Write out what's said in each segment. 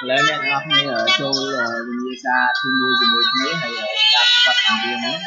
Lên em học hay ở châu như xa thì mua gì mua mấy hay ở đặt mặt thành viên ấy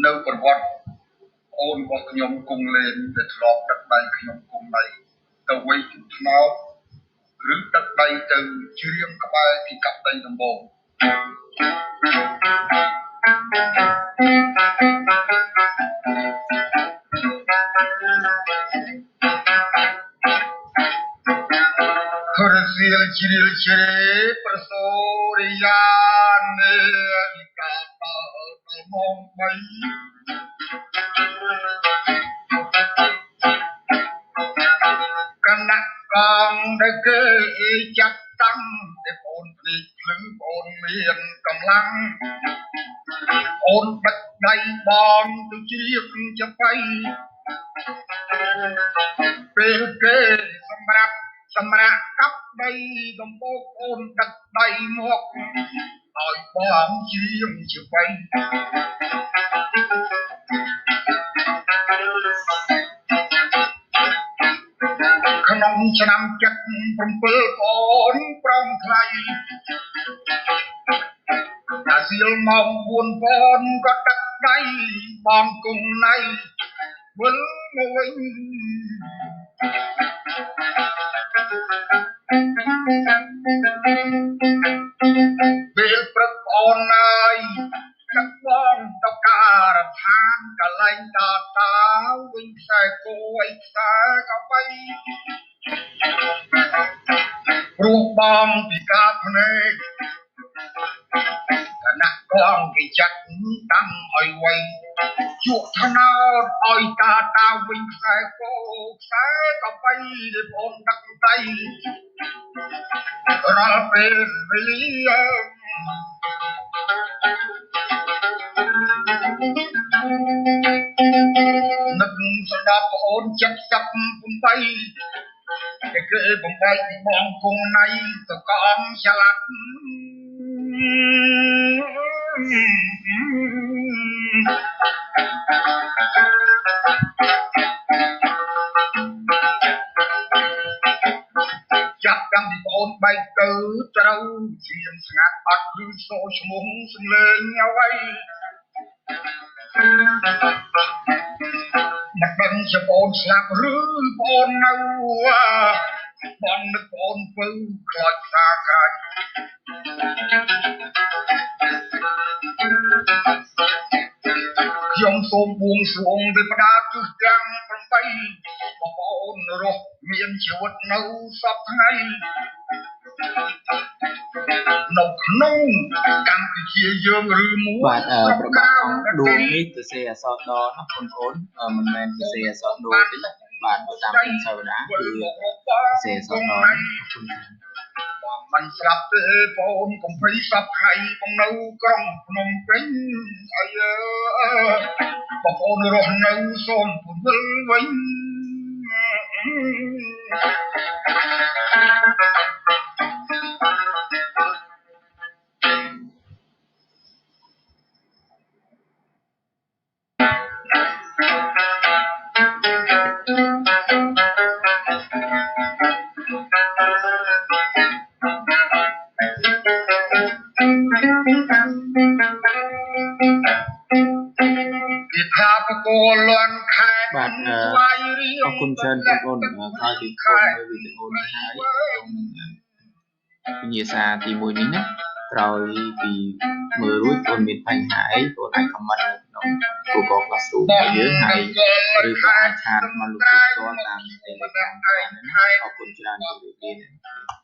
នៅប្រវត្តិអូនរបស់ខ្ញុំគង់លេងដែលធ្លាប់ទឹកដៃខ្ញុំគង់ដៃទៅវិញថ្នោតឬទឹកដៃទៅជ្រៀងក្បែរពីកាប់ដីដំបងរសៀលជ្រៀលជ្រេប្រសូរិយានេវិកាតដល់ម៉ោង3គណៈកងដែលគេចាប់តាំងតែបងភ្លេចភ្លឺបងមានកម្លាំងអូនដឹកដៃបងទៅជ្រាបចាប់ៃពេលគេសម្រាប់កាប់ដីដំបូកអូនដឹកដៃមកឲ្យបងជ្រាបចាប់ៃក្នុងឆ្នាំ77អូនប្រំថ្លៃអាសៀលមក4បងក៏ដឹកដៃបងគង់ណៃវិលមកវិញពេលព្រឹកអូនអើយទឹកបងទៅការដ្ឋានកលែងតាវិញខ្សែគួយខ្សែក៏បីព្រោះបងពិការភ្នែកគណៈកងគេចាត់តាំងឲ្យវៃជក់ថ្នោតឲ្យតាវិញខ្សែគោខ្សែក៏បីដែលបងដឹកដៃរាល់ពេលវេលានឹកស្ដាប់អូនចិត្តចាប់8 គេគឺបំបីបងគង់ណៃទៅកងឆ្លាត់ចាប់តាំងពីបងបែកទៅត្រូវជាស្ងាត់អត់ឬសូឈ្មោះសំលេងអ្វីមិនដឹងជាបងស្លាប់ឬបងនៅបងនឹកបងពៅខ្លោចផ្សាកាយខ្ញុំសូមបួងសួងទេវតាទិសទាំង8បងប្អូនរស់មានជីវិតនៅសពថ្ងៃនៅក្នុងកម្ពុជាយើងឬមួយបាទប្របាទអង្គដួងនេះទៅសេអសដណាបងប្អូនមិនមែនទៅសេអសដួងទេបាទតាមសាវតាគឺសេអសដណាមិនស្លាប់ទេបងកំភៃសពថ្ងៃបងនៅក្រុងភ្នំពេញអើយបងប្អូនរស់នៅសូមពន្យល់វិញថាបកលលន់ខែបាទអរគុណច្រើនបងប្អូនក្រោយពីមើលវីដេអូនេះហើយខ្ញុំនឹងវិញ្ញាសាទី1នេះណាក្រោយពីមើលរួចបងមានបញ្ហាអីបងអាច comment នៅក្នុង Google Classroom របស់យើងហើយឬក៏អាចឆាតមកលោកគ្រូផ្ទាល់តាម Telegram អរគុណច្រើនជម្រាបលា